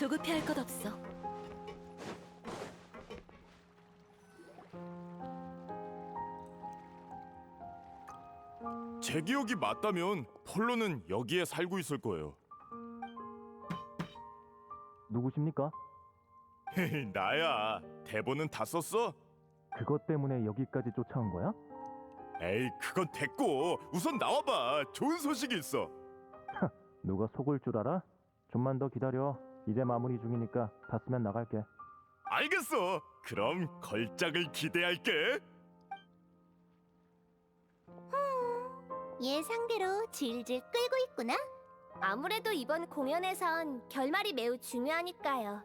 조급해할 것 없어. 제 기억이 맞다면 폴로는 여기에 살고 있을 거예요. 누구십니까? 나야. 대본은 다 썼어? 그것 때문에 여기까지 쫓아온 거야? 에이, 그건 됐고 우선 나와봐. 좋은 소식이 있어. 누가 속을 줄 알아? 좀만 더 기다려. 이제 마무리 중이니까 다 쓰면 나갈게. 알겠어. 그럼 걸작을 기대할게. 예상대로 질질 끌고 있구나. 아무래도 이번 공연에선 결말이 매우 중요하니까요.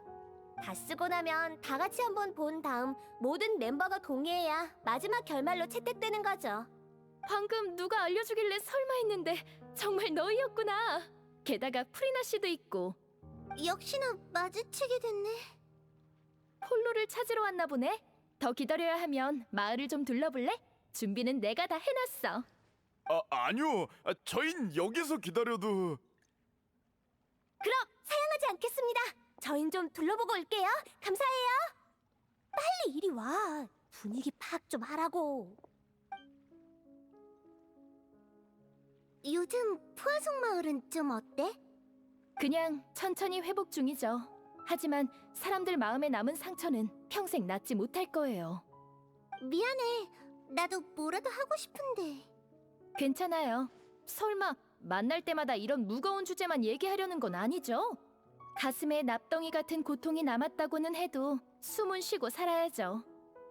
다 쓰고 나면 다 같이 한번 본 다음 모든 멤버가 동의해야 마지막 결말로 채택되는 거죠. 방금 누가 알려주길래 설마 했는데 정말 너희였구나. 게다가 프리나 씨도 있고. 역시나 마주치게 됐네. 폴로를 찾으러 왔나 보네. 더 기다려야 하면 마을을 좀 둘러볼래? 준비는 내가 다 해놨어. 아니요. 저흰 여기서 기다려도. 그럼 사양하지 않겠습니다. 저흰 좀 둘러보고 올게요. 감사해요. 빨리 이리 와. 분위기 파악 좀 하라고. 요즘 푸아송 마을은 좀 어때? 그냥 천천히 회복 중이죠. 하지만 사람들 마음에 남은 상처는 평생 낫지 못할 거예요. 미안해. 나도 뭐라도 하고 싶은데. 괜찮아요. 설마 만날 때마다 이런 무거운 주제만 얘기하려는 건 아니죠? 가슴에 납덩이 같은 고통이 남았다고는 해도 숨은 쉬고 살아야죠.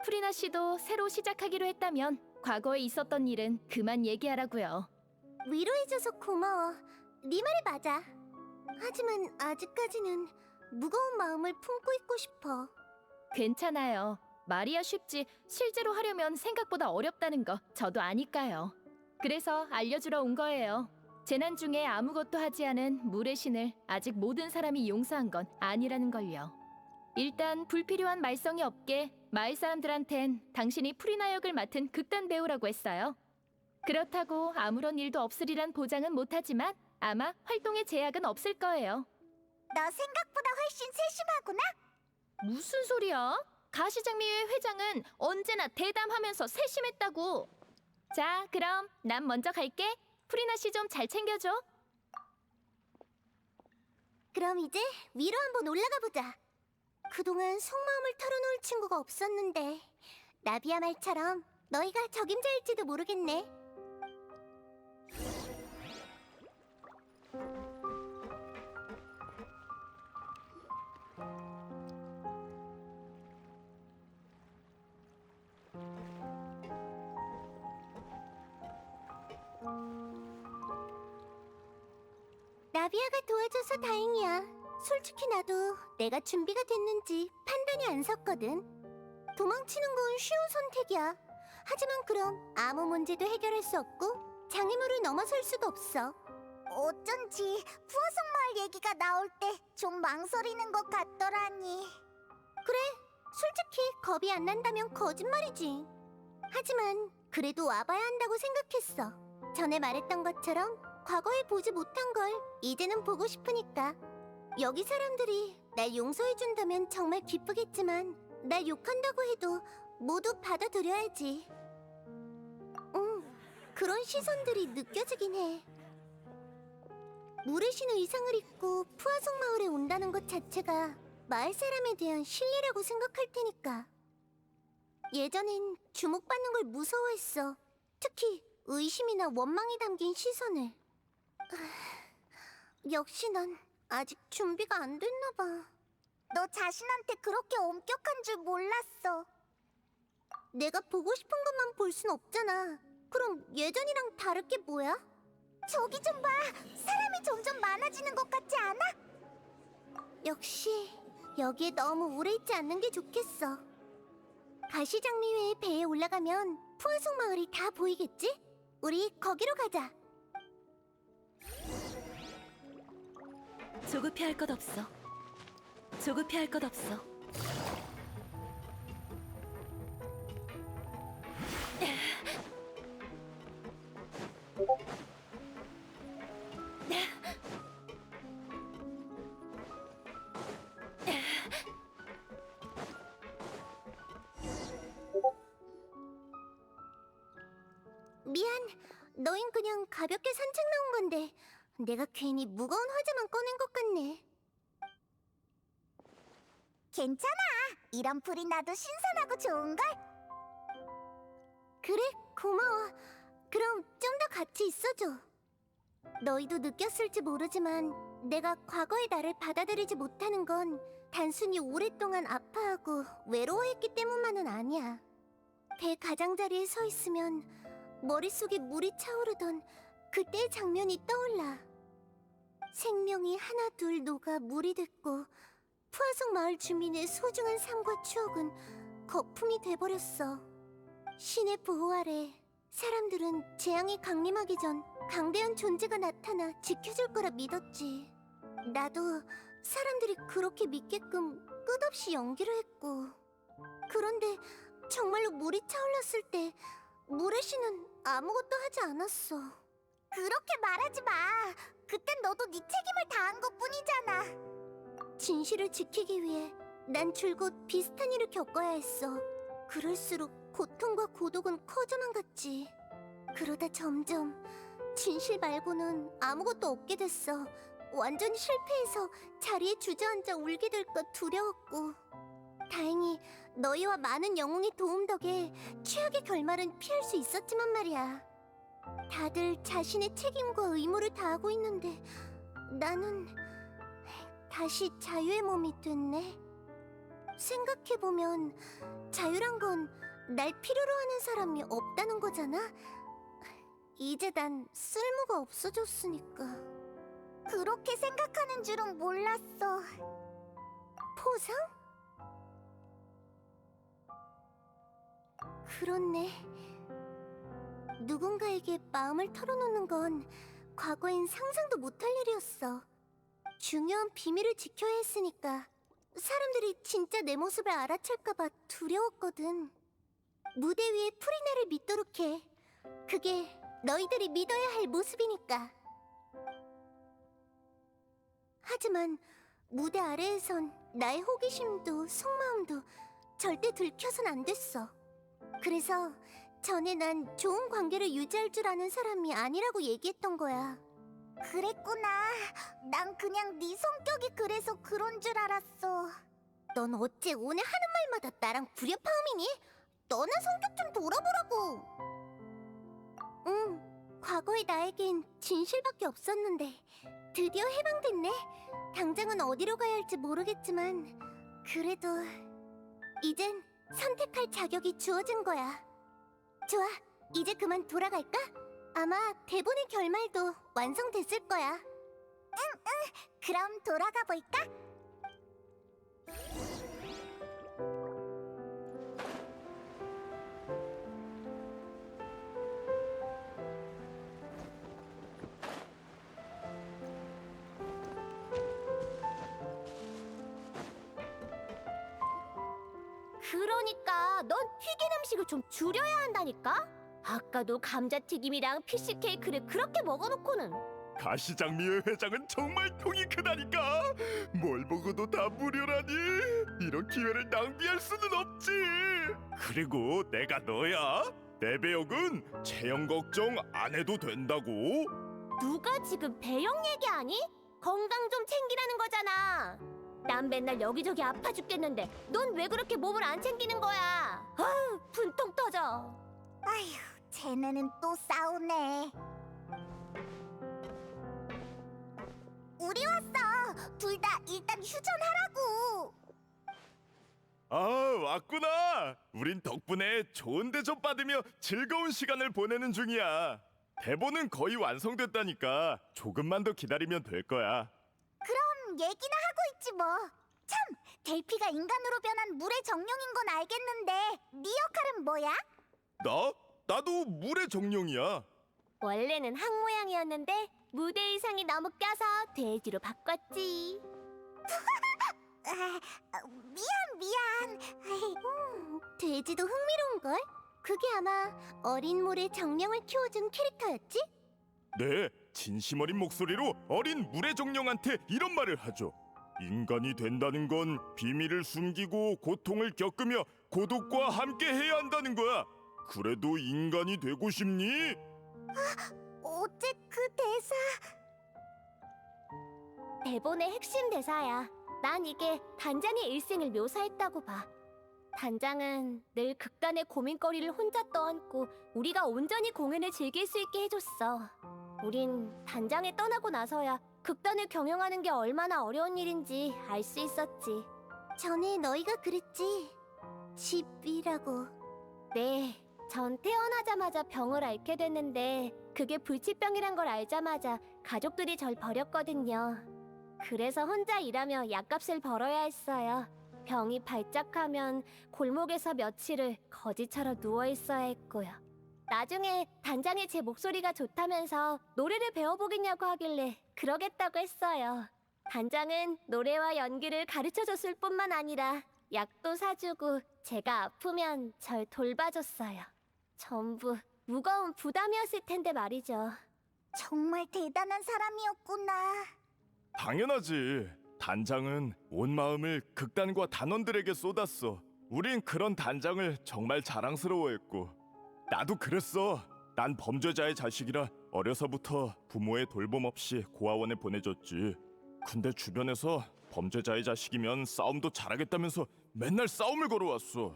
프리나 씨도 새로 시작하기로 했다면 과거에 있었던 일은 그만 얘기하라고요. 위로해줘서 고마워. 네 말이 맞아. 하지만 아직까지는 무거운 마음을 품고 있고 싶어. 괜찮아요. 말이야 쉽지 실제로 하려면 생각보다 어렵다는 거 저도 아니까요. 그래서 알려주러 온 거예요. 재난 중에 아무것도 하지 않은 물의 신을 아직 모든 사람이 용서한 건 아니라는 걸요. 일단 불필요한 말썽이 없게 마을 사람들한텐 당신이 프리나 역을 맡은 극단 배우라고 했어요. 그렇다고 아무런 일도 없으리란 보장은 못하지만 아마 활동에 제약은 없을 거예요. 너 생각보다 훨씬 세심하구나. 무슨 소리야? 가시장미회 회장은 언제나 대담하면서 세심했다고. 자, 그럼 난 먼저 갈게. 프리나 씨 좀 잘 챙겨줘. 그럼 이제 위로 한번 올라가 보자. 그동안 속마음을 털어놓을 친구가 없었는데 나비야 말처럼 너희가 적임자일지도 모르겠네. 나비야가 도와줘서 다행이야. 솔직히 나도 내가 준비가 됐는지 판단이 안 섰거든. 도망치는 건 쉬운 선택이야. 하지만 그럼 아무 문제도 해결할 수 없고 장애물을 넘어설 수도 없어. 어쩐지 푸어송 마을 얘기가 나올 때 좀 망설이는 것 같더라니. 그래, 솔직히 겁이 안 난다면 거짓말이지. 하지만 그래도 와봐야 한다고 생각했어. 전에 말했던 것처럼 과거에 보지 못한 걸 이제는 보고 싶으니까. 여기 사람들이 날 용서해준다면 정말 기쁘겠지만 날 욕한다고 해도 모두 받아들여야지. 그런 시선들이 느껴지긴 해. 물의 신 의상을 입고 푸아송 마을에 온다는 것 자체가 마을 사람에 대한 신뢰라고 생각할 테니까. 예전엔 주목받는 걸 무서워했어. 특히 의심이나 원망이 담긴 시선을. 역시 난 아직 준비가 안 됐나 봐. 너 자신한테 그렇게 엄격한 줄 몰랐어. 내가 보고 싶은 것만 볼 순 없잖아. 그럼 예전이랑 다를 게 뭐야? 저기 좀 봐. 사람이 점점 많아지는 것 같지 않아? 역시 여기에 너무 오래 있지 않는 게 좋겠어. 가시장미회의 배에 올라가면 푸아송 마을이 다 보이겠지? 우리 거기로 가자. 조급해할 것 없어. 조급해할 것 없어. 미안, 너흰 그냥 가볍게 산책 나온 건데 내가 괜히 무거운 화제만 꺼낸 것 같네. 괜찮아. 이런 풀이 나도 신선하고 좋은걸? 그래, 고마워. 그럼 좀 더 같이 있어줘. 너희도 느꼈을지 모르지만 내가 과거의 나를 받아들이지 못하는 건 단순히 오랫동안 아파하고 외로워했기 때문만은 아니야. 배 가장자리에 서 있으면 머릿속에 물이 차오르던 그때의 장면이 떠올라. 생명이 하나 둘 녹아 물이 됐고 푸아송 마을 주민의 소중한 삶과 추억은 거품이 돼버렸어. 신의 보호 아래 사람들은 재앙이 강림하기 전 강대한 존재가 나타나 지켜줄 거라 믿었지. 나도 사람들이 그렇게 믿게끔 끝없이 연기를 했고. 그런데 정말로 물이 차올랐을 때 물의 신은 아무것도 하지 않았어. 그렇게 말하지 마. 그땐 너도 네 책임을 다한 것뿐이잖아. 진실을 지키기 위해 난 줄곧 비슷한 일을 겪어야 했어. 그럴수록 고통과 고독은 커져만 갔지. 그러다 점점 진실 말고는 아무것도 없게 됐어. 완전히 실패해서 자리에 주저앉아 울게 될까 두려웠고. 다행히 너희와 많은 영웅의 도움 덕에 최악의 결말은 피할 수 있었지만 말이야. 다들 자신의 책임과 의무를 다하고 있는데 나는 다시 자유의 몸이 됐네. 생각해보면 자유란 건 날 필요로 하는 사람이 없다는 거잖아. 이제 난 쓸모가 없어졌으니까. 그렇게 생각하는 줄은 몰랐어. 포상? 그렇네. 누군가에게 마음을 털어놓는 건 과거엔 상상도 못할 일이었어. 중요한 비밀을 지켜야 했으니까 사람들이 진짜 내 모습을 알아챌까봐 두려웠거든. 무대 위에 풀이 나를 믿도록 해. 그게 너희들이 믿어야 할 모습이니까. 하지만 무대 아래에선 나의 호기심도 속마음도 절대 들켜선 안 됐어. 그래서 전에 난 좋은 관계를 유지할 줄 아는 사람이 아니라고 얘기했던 거야. 그랬구나. 난 그냥 네 성격이 그래서 그런 줄 알았어. 넌 어째 오늘 하는 말마다 나랑 불협화음이니? 너나 성격 좀 돌아보라고. 응, 과거의 나에겐 진실밖에 없었는데 드디어 해방됐네. 당장은 어디로 가야 할지 모르겠지만 그래도 이젠 선택할 자격이 주어진 거야. 좋아, 이제 그만 돌아갈까? 아마 대본의 결말도 완성됐을 거야. 응, 그럼 돌아가 볼까? 그러니까 넌 튀긴 음식을 좀 줄여야 한다니까? 아까도 감자튀김이랑 피시 케이크를 그렇게 먹어놓고는. 가시장미회 회장은 정말 통이 크다니까. 뭘 먹어도 다 무료라니. 이런 기회를 낭비할 수는 없지. 그리고 내가 너야. 내 배역은 체형 걱정 안 해도 된다고. 누가 지금 배영 얘기하니? 건강 좀 챙기라는 거잖아. 난 맨날 여기저기 아파 죽겠는데 넌 왜 그렇게 몸을 안 챙기는 거야? 아우, 분통 터져. 아휴, 쟤네는 또 싸우네. 우리 왔어. 둘 다 일단 휴전하라고. 아, 왔구나. 우린 덕분에 좋은 대접 받으며 즐거운 시간을 보내는 중이야. 대본은 거의 완성됐다니까 조금만 더 기다리면 될 거야. 얘기나 하고 있지 뭐. 참, 델피가 인간으로 변한 물의 정령인 건 알겠는데 네 역할은 뭐야? 나도 물의 정령이야. 원래는 항 모양이었는데 무대 의상이 너무 껴서 돼지로 바꿨지. 미안. 돼지도 흥미로운걸? 그게 아마 어린 물의 정령을 키워준 캐릭터였지? 네, 진심 어린 목소리로 어린 물의 정령한테 이런 말을 하죠. 인간이 된다는 건 비밀을 숨기고 고통을 겪으며 고독과 함께 해야 한다는 거야. 그래도 인간이 되고 싶니? 어째 그 대사... 대본의 핵심 대사야. 난 이게 단장의 일생을 묘사했다고 봐. 단장은 늘 극단의 고민거리를 혼자 떠안고 우리가 온전히 공연을 즐길 수 있게 해줬어. 우린 단장에 떠나고 나서야 극단을 경영하는 게 얼마나 어려운 일인지 알 수 있었지. 전에 너희가 그랬지. 집이라고. 네, 전 태어나자마자 병을 앓게 됐는데 그게 불치병이란 걸 알자마자 가족들이 절 버렸거든요. 그래서 혼자 일하며 약값을 벌어야 했어요. 병이 발작하면 골목에서 며칠을 거지처럼 누워 있어야 했고요. 나중에 단장이 제 목소리가 좋다면서 노래를 배워보겠냐고 하길래 그러겠다고 했어요. 단장은 노래와 연기를 가르쳐줬을 뿐만 아니라 약도 사주고 제가 아프면 절 돌봐줬어요. 전부 무거운 부담이었을 텐데 말이죠. 정말 대단한 사람이었구나. 당연하지. 단장은 온 마음을 극단과 단원들에게 쏟았어. 우린 그런 단장을 정말 자랑스러워했고 나도 그랬어. 난 범죄자의 자식이라 어려서부터 부모의 돌봄 없이 고아원에 보내줬지. 근데 주변에서 범죄자의 자식이면 싸움도 잘하겠다면서 맨날 싸움을 걸어왔어.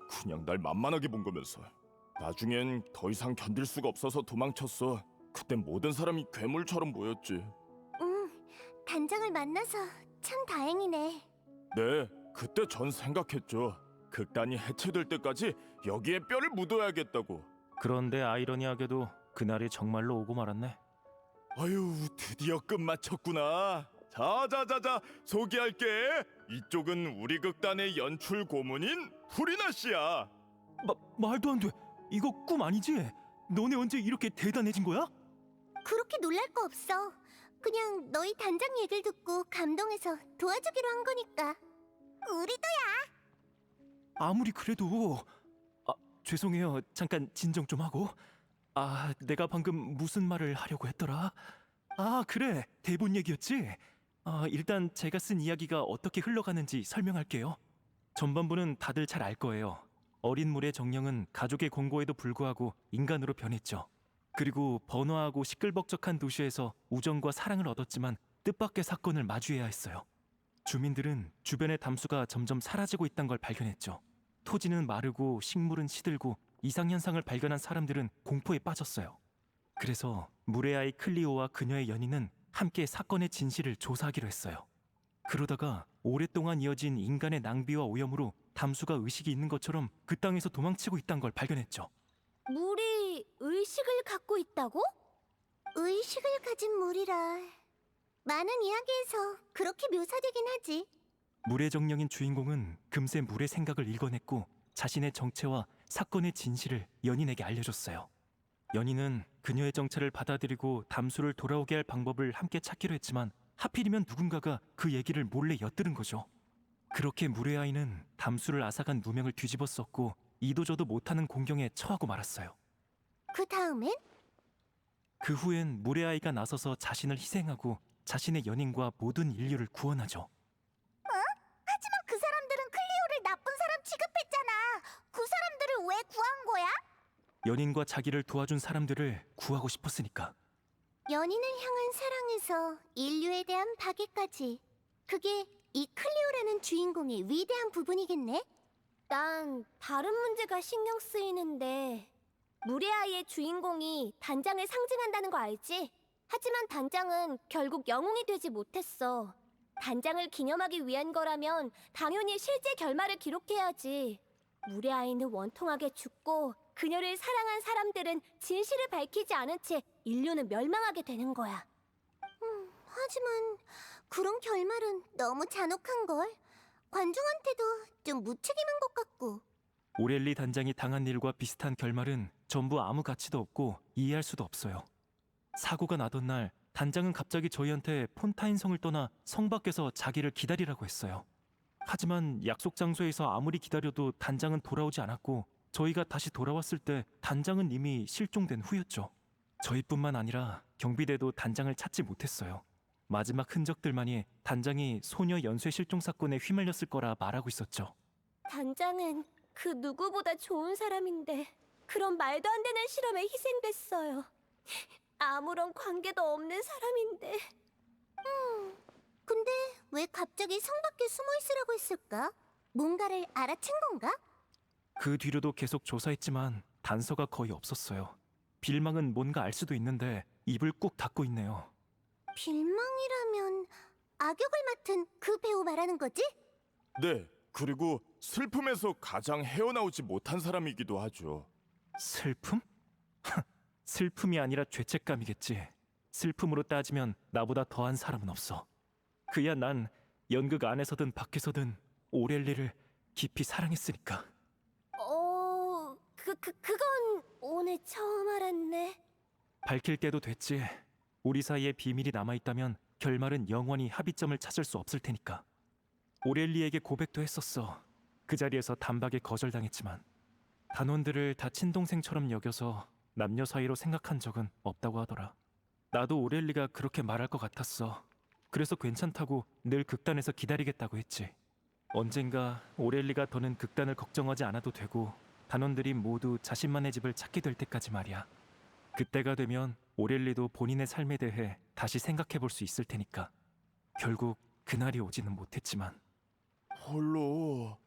그냥 날 만만하게 본 거면서. 나중엔 더 이상 견딜 수가 없어서 도망쳤어. 그땐 모든 사람이 괴물처럼 보였지. 단장을 만나서 참 다행이네. 네, 그때 전 생각했죠. 극단이 해체될 때까지 여기에 뼈를 묻어야겠다고. 그런데 아이러니하게도 그날이 정말로 오고 말았네. 아유, 드디어 끝마쳤구나. 자자자자, 소개할게. 이쪽은 우리 극단의 연출 고문인 후리나 씨야. 말도 안 돼. 이거 꿈 아니지? 너네 언제 이렇게 대단해진 거야? 그렇게 놀랄 거 없어. 그냥 너희 단장 얘기를 듣고 감동해서 도와주기로 한 거니까. 우리도야. 아무리 그래도 죄송해요. 잠깐 진정 좀 하고. 내가 방금 무슨 말을 하려고 했더라? 그래. 대본 얘기였지? 일단 제가 쓴 이야기가 어떻게 흘러가는지 설명할게요. 전반부는 다들 잘 알 거예요. 어린 물의 정령은 가족의 권고에도 불구하고 인간으로 변했죠. 그리고 번화하고 시끌벅적한 도시에서 우정과 사랑을 얻었지만 뜻밖의 사건을 마주해야 했어요. 주민들은 주변의 담수가 점점 사라지고 있다는 걸 발견했죠. 토지는 마르고 식물은 시들고 이상현상을 발견한 사람들은 공포에 빠졌어요. 그래서 물의 아이 클리오와 그녀의 연인은 함께 사건의 진실을 조사하기로 했어요. 그러다가 오랫동안 이어진 인간의 낭비와 오염으로 담수가 의식이 있는 것처럼 그 땅에서 도망치고 있다는 걸 발견했죠. 물이 의식을 갖고 있다고? 의식을 가진 물이라. 많은 이야기에서 그렇게 묘사되긴 하지. 물의 정령인 주인공은 금세 물의 생각을 읽어냈고 자신의 정체와 사건의 진실을 연인에게 알려줬어요. 연인은 그녀의 정체를 받아들이고 담수를 돌아오게 할 방법을 함께 찾기로 했지만 하필이면 누군가가 그 얘기를 몰래 엿들은 거죠. 그렇게 물의 아이는 담수를 앗아간 누명을 뒤집어 썼고 이도저도 못하는 공경에 처하고 말았어요. 그 다음엔? 그 후엔 물의 아이가 나서서 자신을 희생하고 자신의 연인과 모든 인류를 구원하죠. 하지만 그 사람들은 클리오를 나쁜 사람 취급했잖아. 그 사람들을 왜 구한 거야? 연인과 자기를 도와준 사람들을 구하고 싶었으니까. 연인을 향한 사랑에서 인류에 대한 파괴까지. 그게 이 클리오라는 주인공의 위대한 부분이겠네? 난 다른 문제가 신경 쓰이는데 물의 아이의 주인공이 단장을 상징한다는 거 알지? 하지만 단장은 결국 영웅이 되지 못했어. 단장을 기념하기 위한 거라면 당연히 실제 결말을 기록해야지. 물의 아이는 원통하게 죽고 그녀를 사랑한 사람들은 진실을 밝히지 않은 채 인류는 멸망하게 되는 거야. 하지만 그런 결말은 너무 잔혹한 걸. 관중한테도 좀 무책임한 것 같고. 오렐리 단장이 당한 일과 비슷한 결말은 전부 아무 가치도 없고 이해할 수도 없어요. 사고가 나던 날 단장은 갑자기 저희한테 폰타인 성을 떠나 성 밖에서 자기를 기다리라고 했어요. 하지만 약속 장소에서 아무리 기다려도 단장은 돌아오지 않았고 저희가 다시 돌아왔을 때 단장은 이미 실종된 후였죠. 저희뿐만 아니라 경비대도 단장을 찾지 못했어요. 마지막 흔적들만이 단장이 소녀 연쇄 실종 사건에 휘말렸을 거라 말하고 있었죠. 단장은 그 누구보다 좋은 사람인데 그런 말도 안 되는 실험에 희생됐어요. 아무런 관계도 없는 사람인데. 근데 왜 갑자기 성 밖에 숨어 있으라고 했을까? 뭔가를 알아챈 건가? 그 뒤로도 계속 조사했지만 단서가 거의 없었어요. 빌망은 뭔가 알 수도 있는데 입을 꾹 닫고 있네요. 빌망이라면 악역을 맡은 그 배우 말하는 거지? 네, 그리고 슬픔에서 가장 헤어나오지 못한 사람이기도 하죠. 슬픔? 슬픔이 아니라 죄책감이겠지. 슬픔으로 따지면 나보다 더한 사람은 없어. 그야 난 연극 안에서든 밖에서든 오렐리를 깊이 사랑했으니까. 그건 오늘 처음 알았네. 밝힐 때도 됐지. 우리 사이에 비밀이 남아있다면 결말은 영원히 합의점을 찾을 수 없을 테니까. 오렐리에게 고백도 했었어. 그 자리에서 단박에 거절당했지만 단원들을 다 친동생처럼 여겨서 남녀 사이로 생각한 적은 없다고 하더라. 나도 오렐리가 그렇게 말할 것 같았어. 그래서 괜찮다고 늘 극단에서 기다리겠다고 했지. 언젠가 오렐리가 더는 극단을 걱정하지 않아도 되고 단원들이 모두 자신만의 집을 찾게 될 때까지 말이야. 그때가 되면 오렐리도 본인의 삶에 대해 다시 생각해 볼 수 있을 테니까. 결국 그날이 오지는 못했지만. 홀로...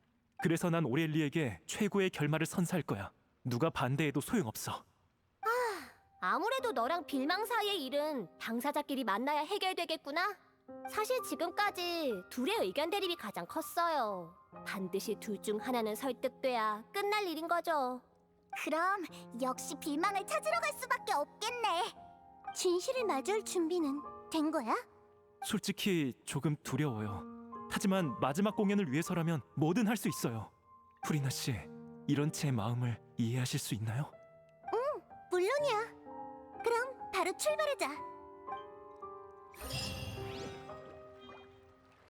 그래서 난 오렐리에게 최고의 결말을 선사할 거야. 누가 반대해도 소용없어. 아무래도 너랑 빌망 사이의 일은 당사자끼리 만나야 해결되겠구나. 사실 지금까지 둘의 의견 대립이 가장 컸어요. 반드시 둘 중 하나는 설득돼야 끝날 일인 거죠. 그럼 역시 빌망을 찾으러 갈 수밖에 없겠네. 진실을 마주할 준비는 된 거야? 솔직히 조금 두려워요. 하지만 마지막 공연을 위해서라면 뭐든 할 수 있어요. 프리나 씨, 이런 제 마음을 이해하실 수 있나요? 물론이야. 그럼 바로 출발하자.